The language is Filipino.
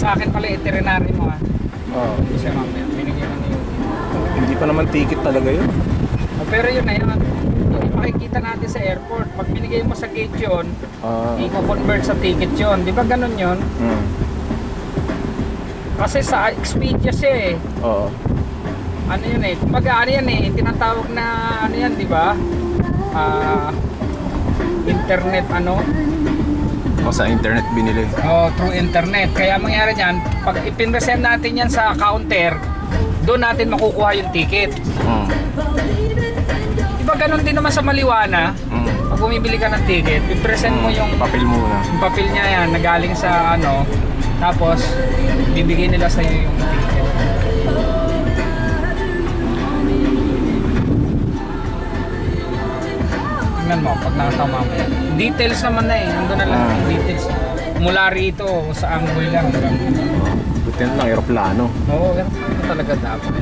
Sa akin pala itinerary mo Oo. Kasi mamaya binigyan na yun. Hindi pa naman ticket talaga yun. Pero yun na yun. Yung makikita natin sa airport. Pag binigay mo sa gate yun, i-convert sa ticket yun. Di ba ganun yun? Kasi sa Expedia siya eh. Oo. Ano yun eh. Kumbaga ano yan eh. Tinatawag na ano yan, di ba? Internet ano? O sa internet binili. Oh, through internet. Kaya mangyari niyan, pag ipinresend natin yan sa counter, doon natin makukuha yung ticket. Diba ganun din naman sa Maliwana? Pag bumibili ka ng ticket, i-present mo yung papel muna. Yung papel niya yan, na galing sa ano, tapos bibigay nila sa iyo yung ticket. Tingnan mo, pag nakatama mo yan. Details naman na eh, nandun na lang yung details. Mula rito, sa Angoy lang. Buti na lang, aeroplano. Oo, aeroplano talaga dapat.